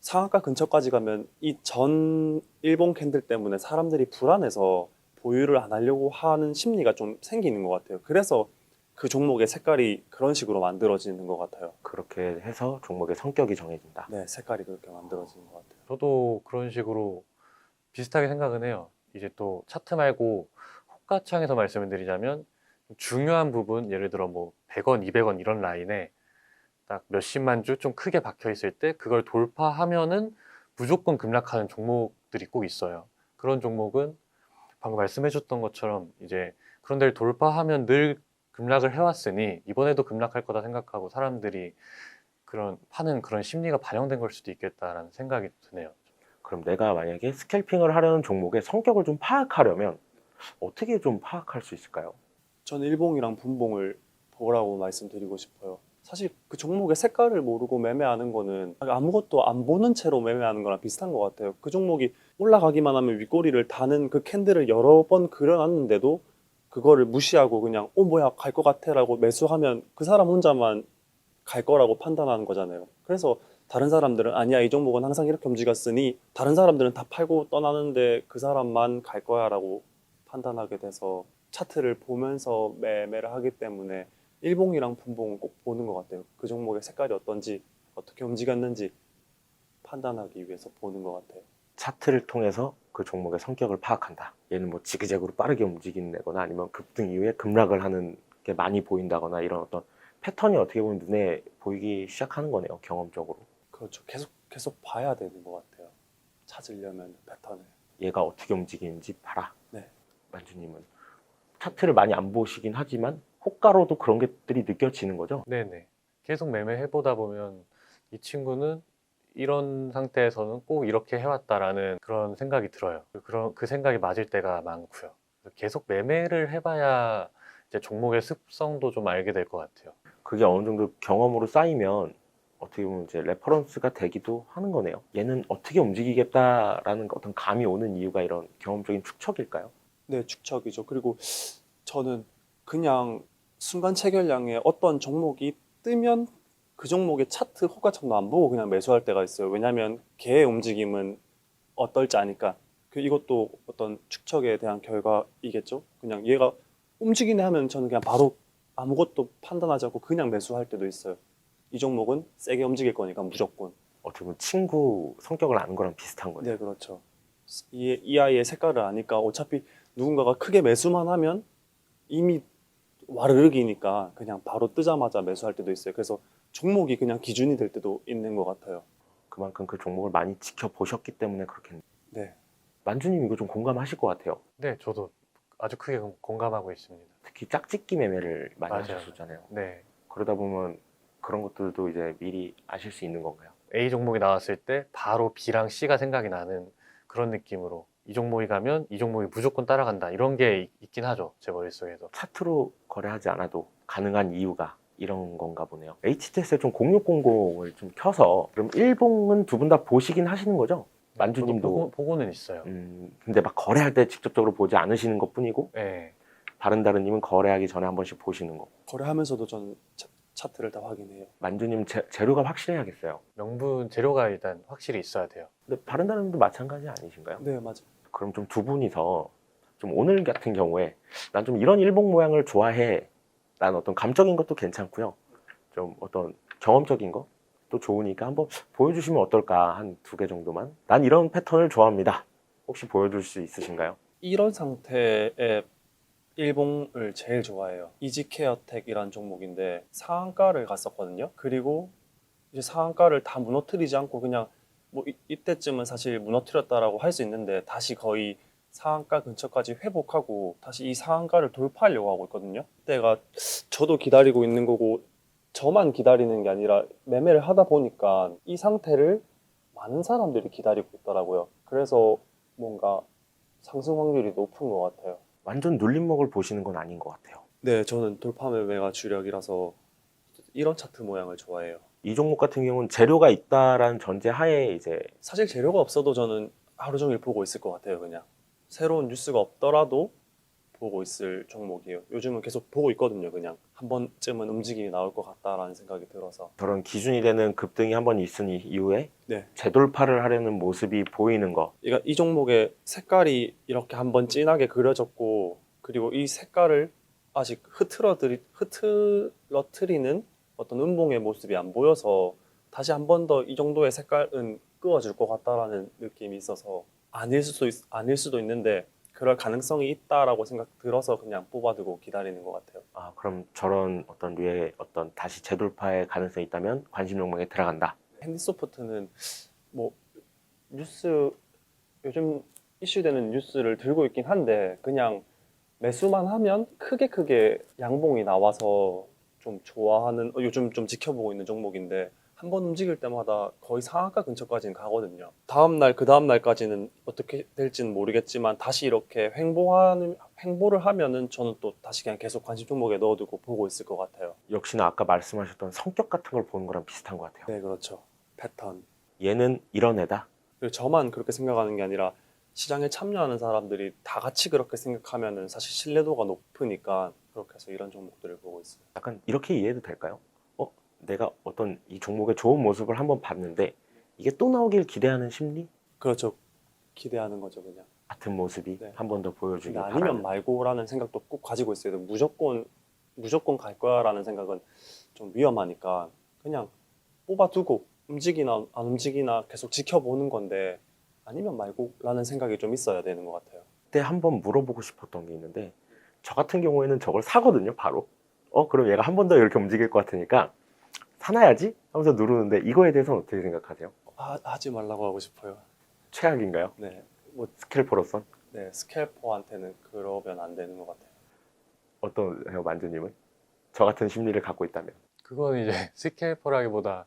상한가 근처까지 가면 이 전 일봉 캔들 때문에 사람들이 불안해서 보유를 안 하려고 하는 심리가 좀 생기는 것 같아요. 그래서 그 종목의 색깔이 그런 식으로 만들어지는 것 같아요. 그렇게 해서 종목의 성격이 정해진다. 네, 색깔이 그렇게 만들어지는 것 같아요. 저도 그런 식으로 비슷하게 생각은 해요. 이제 또 차트 말고 호가창에서 말씀을 드리자면 중요한 부분, 예를 들어 뭐 100원, 200원 이런 라인에 딱 몇십만 주 좀 크게 박혀 있을 때 그걸 돌파하면은 무조건 급락하는 종목들이 꼭 있어요. 그런 종목은 방금 말씀해줬던 것처럼 이제 그런 데를 돌파하면 늘 급락을 해왔으니 이번에도 급락할 거다 생각하고 사람들이 그런 파는 그런 심리가 반영된 걸 수도 있겠다라는 생각이 드네요. 그럼 내가 만약에 스캘핑을 하려는 종목의 성격을 좀 파악하려면 어떻게 좀 파악할 수 있을까요? 저는 일봉이랑 분봉을 보라고 말씀드리고 싶어요. 사실 그 종목의 색깔을 모르고 매매하는 거는 아무것도 안 보는 채로 매매하는 거랑 비슷한 것 같아요. 그 종목이 올라가기만 하면 윗꼬리를 다는 그 캔들을 여러 번 그려놨는데도 그거를 무시하고 그냥 뭐야 갈 것 같아 라고 매수하면 그 사람 혼자만 갈 거라고 판단하는 거잖아요. 그래서 다른 사람들은 아니야 이 종목은 항상 이렇게 움직였으니 다른 사람들은 다 팔고 떠나는데 그 사람만 갈 거야 라고 판단하게 돼서 차트를 보면서 매매를 하기 때문에 일봉이랑 분봉은 꼭 보는 것 같아요. 그 종목의 색깔이 어떤지 어떻게 움직였는지 판단하기 위해서 보는 것 같아요. 차트를 통해서 그 종목의 성격을 파악한다. 얘는 뭐 지그재그로 빠르게 움직이거나 아니면 급등 이후에 급락을 하는 게 많이 보인다거나 이런 어떤 패턴이 어떻게 보면 눈에 보이기 시작하는 거네요. 경험적으로. 그렇죠. 계속 봐야 되는 것 같아요. 찾으려면 패턴을. 얘가 어떻게 움직이는지 봐라. 네. 만주님은 차트를 많이 안 보시긴 하지만 호가로도 그런 것들이 느껴지는 거죠. 네네. 계속 매매해보다 보면 이 친구는 이런 상태에서는 꼭 이렇게 해왔다라는 그런 생각이 들어요. 그 생각이 맞을 때가 많고요. 계속 매매를 해봐야 이제 종목의 습성도 좀 알게 될 것 같아요. 그게 어느 정도 경험으로 쌓이면 어떻게 보면 이제 레퍼런스가 되기도 하는 거네요. 얘는 어떻게 움직이겠다라는 어떤 감이 오는 이유가 이런 경험적인 축척일까요? 네, 축척이죠. 그리고 저는 그냥 순간 체결량에 어떤 종목이 뜨면 그 종목의 차트 호가창도 안 보고 그냥 매수할 때가 있어요. 왜냐하면 개의 움직임은 어떨지 아니까. 이것도 어떤 축척에 대한 결과이겠죠. 그냥 얘가 움직이네 하면 저는 그냥 바로 아무것도 판단하지 않고 그냥 매수할 때도 있어요. 이 종목은 세게 움직일 거니까 무조건. 어떻게 보면 친구 성격을 아는 거랑 비슷한 거네요. 네, 그렇죠. 이 아이의 색깔을 아니까 어차피 누군가가 크게 매수만 하면 이미 와르르기니까 그냥 바로 뜨자마자 매수할 때도 있어요. 그래서 종목이 그냥 기준이 될 때도 있는 것 같아요. 그만큼 그 종목을 많이 지켜보셨기 때문에 그렇겠네요. 네. 만주님 이거 좀 공감하실 것 같아요. 네, 저도 아주 크게 공감하고 있습니다. 특히 짝짓기 매매를 많이 맞아요. 하셨었잖아요. 네. 그러다 보면 그런 것들도 이제 미리 아실 수 있는 건가요? A 종목이 나왔을 때 바로 B랑 C가 생각이 나는 그런 느낌으로 이 종목이 가면 이 종목이 무조건 따라간다 이런 게 있긴 하죠. 제 머릿속에도. 차트로 거래하지 않아도 가능한 이유가 이런 건가 보네요. HTS에 좀 0600을 좀 켜서 그럼 일봉은 두 분 다 보시긴 하시는 거죠? 만주님도. 보고는 있어요. 근데 막 거래할 때 직접적으로 보지 않으시는 것 뿐이고 네. 바른다른님은 거래하기 전에 한 번씩 보시는 거. 거래하면서도 저는 차트를 다 확인해요. 만주님 재료가 확실해야겠어요. 명분 재료가 일단 확실히 있어야 돼요. 근데 바른다른님도 마찬가지 아니신가요? 네, 맞아요. 그럼 좀 두 분이서 좀 오늘 같은 경우에 난 좀 이런 일봉 모양을 좋아해. 난 어떤 감적인 것도 괜찮고요. 좀 어떤 경험적인 것도 좋으니까 한번 보여주시면 어떨까? 한 2개 정도만. 난 이런 패턴을 좋아합니다. 혹시 보여줄 수 있으신가요? 이런 상태의 일봉을 제일 좋아해요. 이지케어텍이라는 종목인데 상한가를 갔었거든요. 그리고 이제 상한가를 다 무너뜨리지 않고 그냥 뭐 이때쯤은 사실 무너뜨렸다라고 할 수 있는데 다시 거의 상한가 근처까지 회복하고 다시 이 상한가를 돌파하려고 하고 있거든요. 그때가 저도 기다리고 있는 거고 저만 기다리는 게 아니라 매매를 하다 보니까 이 상태를 많은 사람들이 기다리고 있더라고요. 그래서 뭔가 상승 확률이 높은 것 같아요. 완전 눌림목을 보시는 건 아닌 것 같아요. 네, 저는 돌파 매매가 주력이라서 이런 차트 모양을 좋아해요. 이 종목 같은 경우는 재료가 있다라는 전제 하에 이제 사실 재료가 없어도 저는 하루 종일 보고 있을 것 같아요. 그냥 새로운 뉴스가 없더라도 보고 있을 종목이에요. 요즘은 계속 보고 있거든요. 그냥 한 번쯤은 움직임이 나올 것 같다라는 생각이 들어서. 저런 기준이 되는 급등이 한 번 있은 이후에 네. 재돌파를 하려는 모습이 보이는 거. 그러니까 이 종목의 색깔이 이렇게 한번 진하게 그려졌고 그리고 이 색깔을 아직 흐트러뜨리는 어떤 음봉의 모습이 안 보여서 다시 한 번 더 이 정도의 색깔은 끄어줄 것 같다라는 느낌이 있어서 아닐 수도 있는데 그럴 가능성이 있다라고 생각 들어서 그냥 뽑아두고 기다리는 것 같아요. 아, 그럼 저런 어떤 류의 어떤 다시 재돌파의 가능성이 있다면 관심 욕망에 들어간다. 핸디소프트는 뭐 뉴스 요즘 이슈되는 뉴스를 들고 있긴 한데 그냥 매수만 하면 크게 양봉이 나와서 좀 좋아하는 요즘 좀 지켜보고 있는 종목인데 한 번 움직일 때마다 거의 상한가 근처까지는 가거든요. 다음날 그 다음날까지는 어떻게 될지는 모르겠지만 다시 이렇게 횡보를 하면은 저는 또 다시 그냥 계속 관심 종목에 넣어두고 보고 있을 것 같아요. 역시나 아까 말씀하셨던 성격 같은 걸 보는 거랑 비슷한 것 같아요. 네, 그렇죠. 패턴. 얘는 이런 애다. 그리고 저만 그렇게 생각하는 게 아니라 시장에 참여하는 사람들이 다 같이 그렇게 생각하면은 사실 신뢰도가 높으니까 그렇게 해서 이런 종목들을 보고 있어요. 약간 이렇게 이해해도 될까요? 내가 어떤 이 종목의 좋은 모습을 한번 봤는데 이게 또 나오길 기대하는 심리 그렇죠. 기대하는 거죠, 그냥. 같은 모습이 네. 한 번 더 보여주길 근데 아니면 바라는. 말고라는 생각도 꼭 가지고 있어요. 무조건 갈 거야라는 생각은 좀 위험하니까 그냥 뽑아두고 움직이나 안 움직이나 계속 지켜보는 건데 아니면 말고라는 생각이 좀 있어야 되는 것 같아요. 그때 한번 물어보고 싶었던 게 있는데 저 같은 경우에는 저걸 사거든요, 바로. 그럼 얘가 한 번 더 이렇게 움직일 것 같으니까 사놔야지 하면서 누르는데 이거에 대해서는 어떻게 생각하세요? 하지 말라고 하고 싶어요. 최악인가요? 네, 스캘퍼로선? 네, 스캘퍼한테는 그러면 안 되는 것 같아요. 어떠세요, 만주님은? 저 같은 심리를 갖고 있다면. 그건 이제 스캘퍼라기보다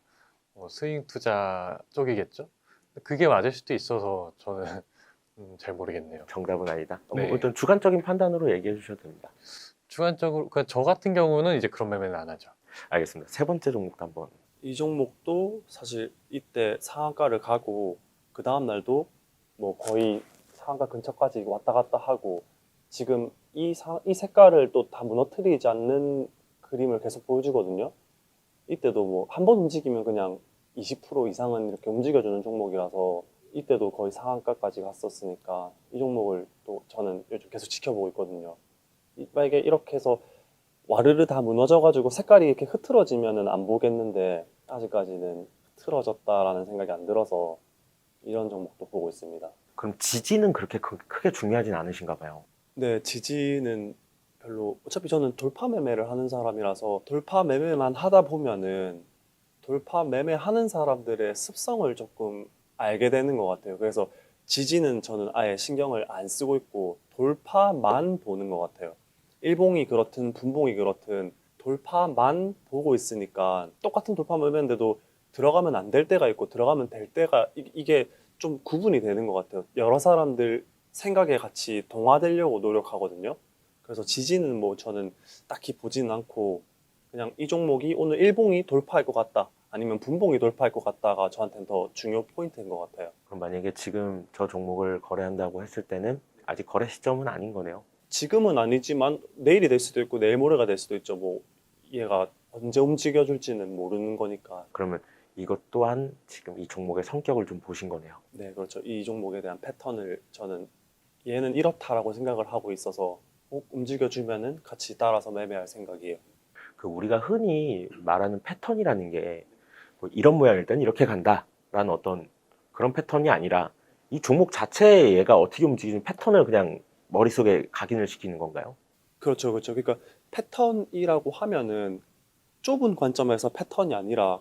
스윙 투자 쪽이겠죠? 그게 맞을 수도 있어서 저는 잘 모르겠네요. 정답은 아니다. 네. 어떤 주관적인 판단으로 얘기해 주셔도 됩니다. 주관적으로 그러니까 저 같은 경우는 이제 그런 매매는 안 하죠. 알겠습니다. 세 번째 종목도 한번. 이 종목도 사실 이때 상한가를 가고 그 다음 날도 뭐 거의 상한가 근처까지 왔다 갔다 하고 지금 이 색깔을 또 다 무너뜨리지 않는 그림을 계속 보여주거든요. 이때도 뭐 한 번 움직이면 그냥 20% 이상은 이렇게 움직여주는 종목이라서 이때도 거의 상한가까지 갔었으니까 이 종목을 또 저는 요즘 계속 지켜보고 있거든요. 만약에 이렇게 해서 와르르 다 무너져가지고 색깔이 이렇게 흐트러지면은 안 보겠는데 아직까지는 흐트러졌다라는 생각이 안 들어서 이런 종목도 보고 있습니다. 그럼 지지는 그렇게 크게 중요하진 않으신가 봐요. 네, 지지는 별로 어차피 저는 돌파 매매를 하는 사람이라서 돌파 매매만 하다 보면은 돌파 매매하는 사람들의 습성을 조금 알게 되는 것 같아요. 그래서 지지는 저는 아예 신경을 안 쓰고 있고 돌파만 보는 것 같아요. 일봉이 그렇든 분봉이 그렇든 돌파만 보고 있으니까 똑같은 돌파 매매인데도 들어가면 안 될 때가 있고 들어가면 될 때가 이게 좀 구분이 되는 것 같아요. 여러 사람들 생각에 같이 동화되려고 노력하거든요. 그래서 지지는 뭐 저는 딱히 보지는 않고 그냥 이 종목이 오늘 일봉이 돌파할 것 같다 아니면 분봉이 돌파할 것 같다가 저한테는 더 중요 포인트인 것 같아요. 그럼 만약에 지금 저 종목을 거래한다고 했을 때는 아직 거래 시점은 아닌 거네요. 지금은 아니지만 내일이 될 수도 있고 내일 모레가 될 수도 있죠. 뭐 얘가 언제 움직여줄지는 모르는 거니까. 그러면 이것 또한 지금 이 종목의 성격을 좀 보신 거네요. 네, 그렇죠. 이 종목에 대한 패턴을 저는 얘는 이렇다라고 생각을 하고 있어서 꼭 움직여주면은 같이 따라서 매매할 생각이에요. 그 우리가 흔히 말하는 패턴이라는 게 뭐 이런 모양일 땐 이렇게 간다라는 어떤 그런 패턴이 아니라 이 종목 자체에 얘가 어떻게 움직이는 패턴을 그냥 머릿속에 각인을 시키는 건가요? 그렇죠, 그렇죠. 그러니까 패턴이라고 하면은 좁은 관점에서 패턴이 아니라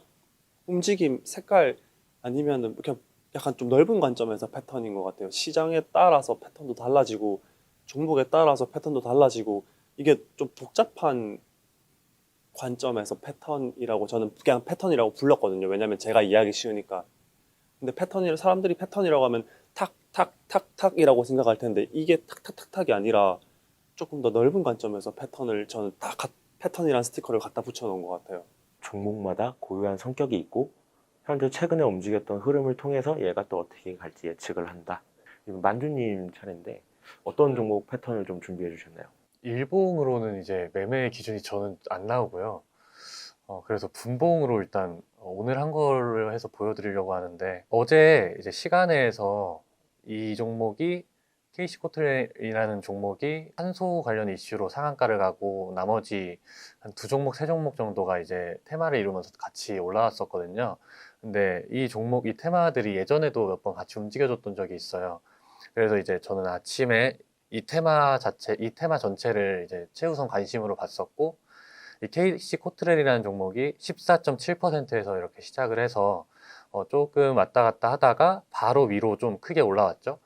움직임, 색깔 아니면은 그냥 약간 좀 넓은 관점에서 패턴인 것 같아요. 시장에 따라서 패턴도 달라지고 종목에 따라서 패턴도 달라지고 이게 좀 복잡한 관점에서 패턴이라고 저는 그냥 패턴이라고 불렀거든요. 왜냐면 제가 이해하기 쉬우니까. 근데 사람들이 패턴이라고 하면 탁탁탁탁이라고 생각할 텐데 이게 탁탁탁탁이 아니라 조금 더 넓은 관점에서 패턴을 저는 패턴이란 스티커를 갖다 붙여놓은 것 같아요. 종목마다 고유한 성격이 있고 현재 최근에 움직였던 흐름을 통해서 얘가 또 어떻게 갈지 예측을 한다. 이번 만주님 차례인데 어떤 종목 패턴을 좀 준비해 주셨나요? 일봉으로는 이제 매매 기준이 저는 안 나오고요. 그래서 분봉으로 일단 오늘 한 걸로 해서 보여드리려고 하는데 어제 이제 시간에서 이 종목이 KC코틀이라는 종목이 탄소 관련 이슈로 상한가를 가고 나머지 한 두 종목, 세 종목 정도가 이제 테마를 이루면서 같이 올라왔었거든요. 근데 이 종목, 이 테마들이 예전에도 몇 번 같이 움직여줬던 적이 있어요. 그래서 이제 저는 아침에 이 테마 전체를 이제 최우선 관심으로 봤었고, 이 KC 코트렐이라는 종목이 14.7%에서 이렇게 시작을 해서 조금 왔다 갔다 하다가 바로 위로 좀 크게 올라왔죠.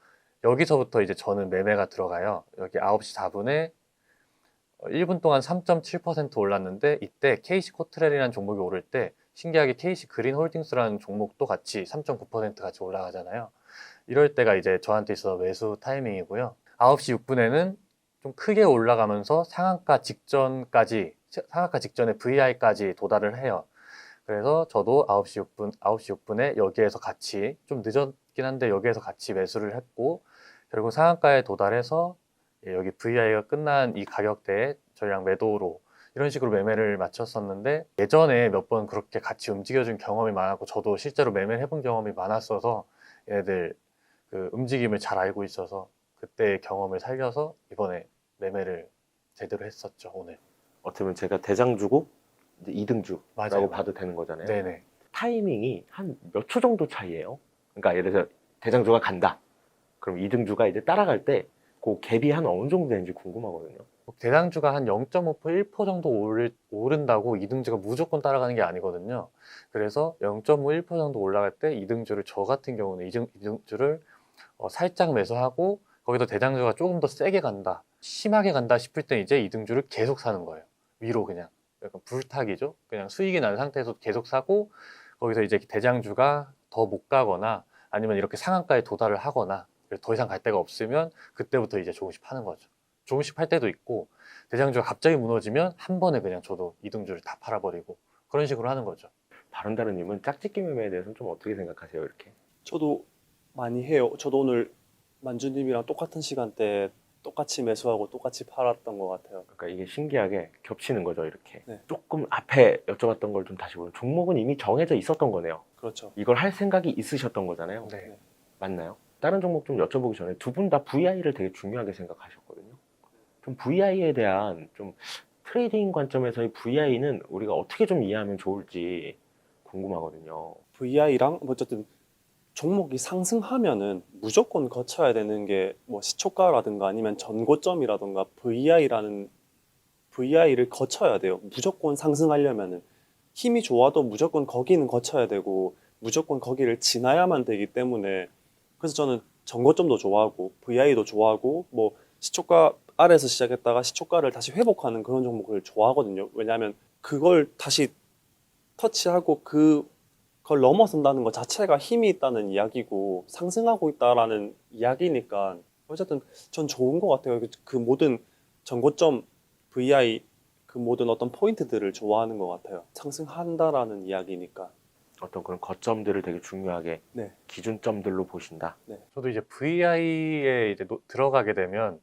여기서부터 이제 저는 매매가 들어가요. 여기 9시 4분에 1분 동안 3.7% 올랐는데, 이때 KC 코트렐이라는 종목이 오를 때 신기하게 KC 그린 홀딩스라는 종목도 같이 3.9% 같이 올라가잖아요. 이럴 때가 이제 저한테 있어서 매수 타이밍이고요. 9시 6분에는 좀 크게 올라가면서 상한가 직전에 VI까지 도달을 해요. 그래서 저도 9시 6분에 여기에서 같이, 좀 늦었긴 한데 여기에서 같이 매수를 했고, 결국 상한가에 도달해서 여기 VI가 끝난 이 가격대에 전량 매도로 이런 식으로 매매를 마쳤었는데, 예전에 몇 번 그렇게 같이 움직여준 경험이 많았고, 저도 실제로 매매를 해본 경험이 많았어서 얘네들 그 움직임을 잘 알고 있어서 그때의 경험을 살려서 이번에 매매를 제대로 했었죠, 오늘. 어떻게 보면 제가 대장주고 이제 이등주라고 맞아요. 봐도 되는 거잖아요. 네네. 타이밍이 한 몇 초 정도 차이예요? 그러니까 예를 들어서 대장주가 간다. 그럼 이등주가 이제 따라갈 때 그 갭이 한 어느 정도 되는지 궁금하거든요. 대장주가 한 0.5%, 1% 정도 오른다고 이등주가 무조건 따라가는 게 아니거든요. 그래서 0.5, 1% 정도 올라갈 때 이등주를, 저 같은 경우는 이등주를 살짝 매수하고, 거기서 대장주가 조금 더 세게 간다, 심하게 간다 싶을 때 이제 이등주를 계속 사는 거예요. 위로 그냥 약간 불타기죠. 그냥 수익이 난 상태에서 계속 사고, 거기서 이제 대장주가 더 못 가거나 아니면 이렇게 상한가에 도달을 하거나 더 이상 갈 데가 없으면 그때부터 이제 조금씩 파는 거죠. 조금씩 팔 때도 있고, 대장주가 갑자기 무너지면 한 번에 그냥 저도 이등주를 다 팔아버리고 그런 식으로 하는 거죠. 바른다르님은 짝짓기 매매에 대해서는 좀 어떻게 생각하세요? 이렇게 저도 많이 해요. 저도 오늘 만주님이랑 똑같은 시간대에 똑같이 매수하고 똑같이 팔았던 것 같아요. 그러니까 이게 신기하게 겹치는 거죠. 이렇게 네. 조금 앞에 여쭤봤던 걸 좀 다시 보면 종목은 이미 정해져 있었던 거네요. 그렇죠. 이걸 할 생각이 있으셨던 거잖아요. 네. 맞나요? 다른 종목 좀 여쭤보기 전에 두 분 다 VI를 되게 중요하게 생각하셨거든요. 좀 VI에 대한 좀 트레이딩 관점에서의 VI는 우리가 어떻게 좀 이해하면 좋을지 궁금하거든요. VI랑 어쨌든 종목이 상승하면은 무조건 거쳐야 되는 게 뭐 시초가라든가 아니면 전고점이라든가 VI를 거쳐야 돼요. 무조건 상승하려면은 힘이 좋아도 무조건 거기는 거쳐야 되고 무조건 거기를 지나야만 되기 때문에, 그래서 저는 전고점도 좋아하고 VI도 좋아하고 뭐 시초가 아래에서 시작했다가 시초가를 다시 회복하는 그런 종목을 좋아하거든요. 왜냐하면 그걸 다시 터치하고 그걸 넘어선다는 것 자체가 힘이 있다는 이야기고 상승하고 있다라는 이야기니까 어쨌든 전 좋은 것 같아요. 그 모든 전고점, VI, 그 모든 어떤 포인트들을 좋아하는 것 같아요. 상승한다라는 이야기니까. 어떤 그런 거점들을 되게 중요하게 네. 기준점들로 보신다. 저도 이제 VI에 이제 들어가게 되면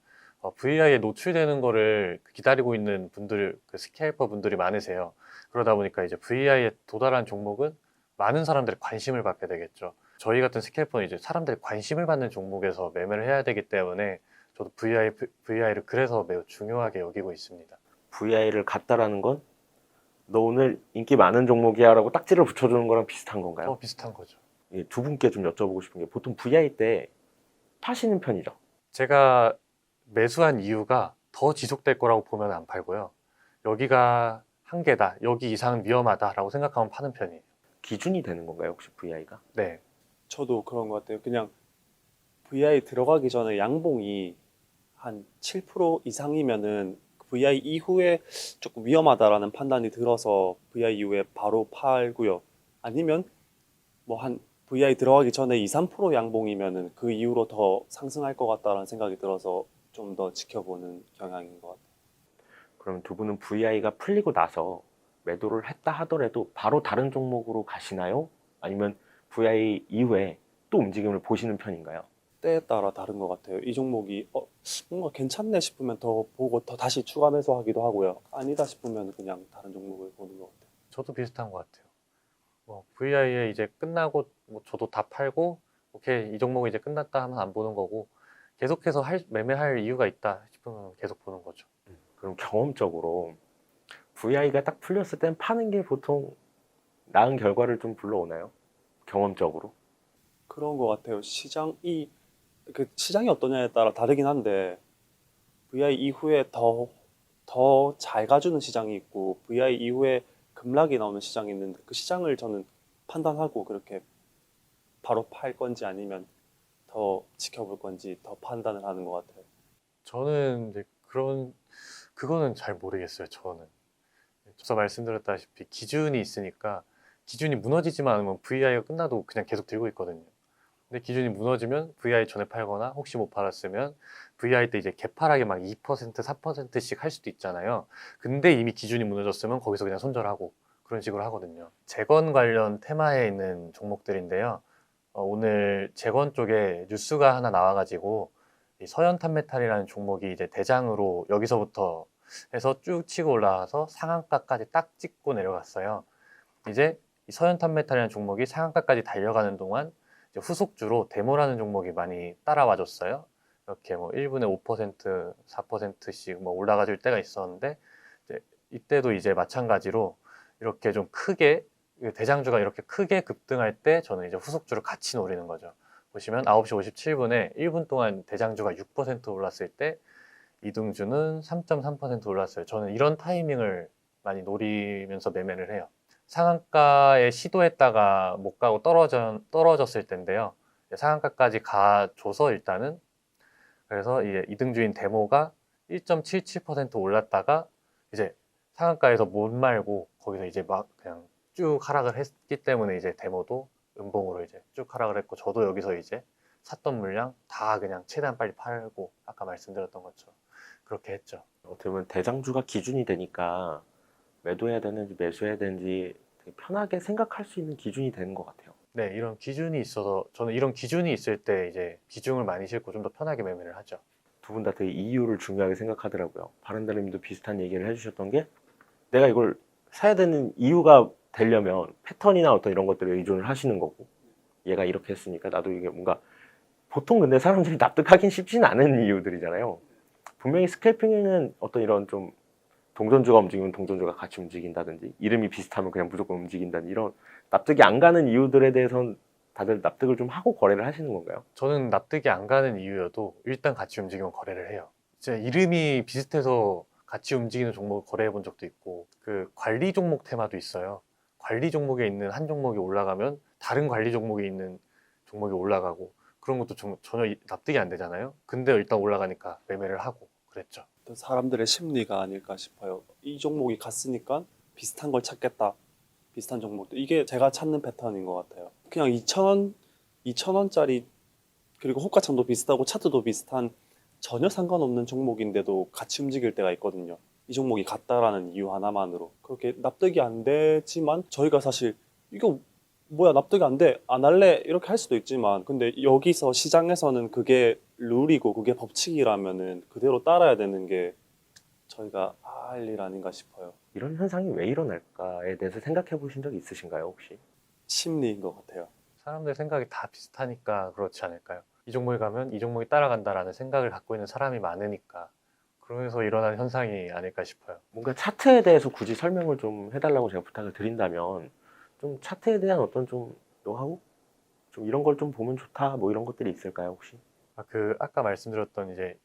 VI에 노출되는 거를 기다리고 있는 분들, 그 스케일퍼 분들이 많으세요. 그러다 보니까 이제 VI에 도달한 종목은 많은 사람들의 관심을 받게 되겠죠. 저희 같은 스케일퍼는 이제 사람들이 관심을 받는 종목에서 매매를 해야 되기 때문에 저도 VI를 그래서 매우 중요하게 여기고 있습니다. VI를 갖다라는 건 너 오늘 인기 많은 종목이야 라고 딱지를 붙여주는 거랑 비슷한 건가요? 비슷한 거죠. 예, 두 분께 좀 여쭤보고 싶은 게 보통 VI 때 파시는 편이죠. 제가 매수한 이유가 더 지속될 거라고 보면 안 팔고요. 여기가 한계다, 여기 이상은 위험하다라고 생각하면 파는 편이에요. 기준이 되는 건가요, 혹시 VI가? 네. 저도 그런 것 같아요. 그냥 VI 들어가기 전에 양봉이 한 7% 이상이면은 VI 이후에 조금 위험하다라는 판단이 들어서 VI 이후에 바로 팔고요. 아니면 뭐 한 VI 들어가기 전에 2, 3% 양봉이면은 그 이후로 더 상승할 것 같다라는 생각이 들어서 좀 더 지켜보는 경향인 것 같아요. 그러면 두 분은 VI가 풀리고 나서 매도를 했다 하더라도 바로 다른 종목으로 가시나요? 아니면 VI 이후에 또 움직임을 보시는 편인가요? 때에 따라 다른 것 같아요. 이 종목이 뭔가 괜찮네 싶으면 더 보고 더 다시 추가 매수하기도 하고요. 아니다 싶으면 그냥 다른 종목을 보는 것 같아요. 저도 비슷한 것 같아요. VI에 이제 끝나고 저도 다 팔고, 오케이, 이 종목이 이제 끝났다 하면 안 보는 거고, 계속해서 매매할 이유가 있다 싶으면 계속 보는 거죠. 그럼 경험적으로 VI가 딱 풀렸을 땐 파는 게 보통 나은 결과를 좀 불러오나요? 경험적으로? 그런 것 같아요. 시장이 어떠냐에 따라 다르긴 한데 VI 이후에 더 잘 가주는 시장이 있고 VI 이후에 급락이 나오는 시장이 있는데 그 시장을 저는 판단하고 그렇게 바로 팔 건지 아니면 더 지켜볼 건지 더 판단을 하는 것 같아요. 저는 이제 그거는 잘 모르겠어요. 저는 앞서 말씀드렸다시피 기준이 있으니까 기준이 무너지지만 않으면 VI가 끝나도 그냥 계속 들고 있거든요. 근데 기준이 무너지면 VI 전에 팔거나 혹시 못 팔았으면 VI 때 이제 개파락에 막 2%, 3%씩 할 수도 있잖아요. 근데 이미 기준이 무너졌으면 거기서 그냥 손절하고 그런 식으로 하거든요. 재건 관련 테마에 있는 종목들인데요. 오늘 재건 쪽에 뉴스가 하나 나와가지고 이 서현탄메탈이라는 종목이 이제 대장으로 여기서부터 해서 쭉 치고 올라와서 상한가까지 딱 찍고 내려갔어요. 이제 이 서현탄메탈이라는 종목이 상한가까지 달려가는 동안 이제 후속주로 데모라는 종목이 많이 따라와줬어요. 이렇게 뭐 1분에 5%, 4%씩 뭐 올라가줄 때가 있었는데 이제 이때도 이제 마찬가지로 이렇게 좀 크게 대장주가 이렇게 크게 급등할 때 저는 이제 후속주를 같이 노리는 거죠. 보시면 9시 57분에 1분 동안 대장주가 6% 올랐을 때 이등주는 3.3% 올랐어요. 저는 이런 타이밍을 많이 노리면서 매매를 해요. 상한가에 시도했다가 못 가고 떨어졌을 텐데요. 상한가까지 가줘서 일단은 그래서 이제 이등주인 데모가 1.77% 올랐다가 이제 상한가에서 못 말고 거기서 이제 막 그냥 쭉 하락을 했기 때문에 이제 데모도 음봉으로 이제 쭉 하락을 했고 저도 여기서 이제 샀던 물량 다 그냥 최대한 빨리 팔고 아까 말씀드렸던 것처럼 그렇게 했죠. 어떻게 보면 대장주가 기준이 되니까 매도해야 되는지 매수해야 되는지 되게 편하게 생각할 수 있는 기준이 되는 것 같아요. 네, 이런 기준이 있어서 저는 이런 기준이 있을 때 이제 비중을 많이 싣고 좀 더 편하게 매매를 하죠. 두 분 다 되게 이유를 중요하게 생각하더라고요. 바른다님도 비슷한 얘기를 해주셨던 게 내가 이걸 사야 되는 이유가 되려면 패턴이나 어떤 이런 것들에 의존을 하시는 거고 얘가 이렇게 했으니까 나도 이게 뭔가 보통 근데 사람들이 납득하긴 쉽진 않은 이유들이잖아요. 분명히 스캘핑은 어떤 이런 좀 동전주가 움직이면 동전주가 같이 움직인다든지 이름이 비슷하면 그냥 무조건 움직인다는 이런 납득이 안 가는 이유들에 대해서는 다들 납득을 좀 하고 거래를 하시는 건가요? 저는 납득이 안 가는 이유여도 일단 같이 움직이면 거래를 해요. 진짜 이름이 비슷해서 같이 움직이는 종목을 거래해 본 적도 있고 그 관리 종목 테마도 있어요. 관리 종목에 있는 한 종목이 올라가면 다른 관리 종목에 있는 종목이 올라가고 그런 것도 전혀 납득이 안 되잖아요. 근데 일단 올라가니까 매매를 하고 그랬죠. 어떤 사람들의 심리가 아닐까 싶어요. 이 종목이 갔으니까 비슷한 걸 찾겠다. 비슷한 종목도 이게 제가 찾는 패턴인 것 같아요. 그냥 2,000원짜리 그리고 호가창도 비슷하고 차트도 비슷한 전혀 상관없는 종목인데도 같이 움직일 때가 있거든요. 이 종목이 같다라는 이유 하나만으로 그렇게 납득이 안 되지만 저희가 사실 이거 뭐야 납득이 안 돼, 안 할래 이렇게 할 수도 있지만 근데 여기서 시장에서는 그게 룰이고 그게 법칙이라면은 그대로 따라야 되는 게 저희가 할 일 아닌가 싶어요. 이런 현상이 왜 일어날까에 대해서 생각해 보신 적 있으신가요 혹시? 심리인 것 같아요. 사람들 생각이 다 비슷하니까 그렇지 않을까요? 이 종목에 가면 이 종목이 따라간다라는 생각을 갖고 있는 사람이 많으니까 그러면서 일어난 현상이 아닐까 싶어요. 뭔가 차트에 대해서 굳이 설명을 좀 해달라고 제가 부탁을 드린다면 좀 차트에 대한 어떤 좀 노하우? 좀 이런 걸 좀 보면 좋다 뭐 이런 것들이 있을까요 혹시? 아까 말씀드렸던 이제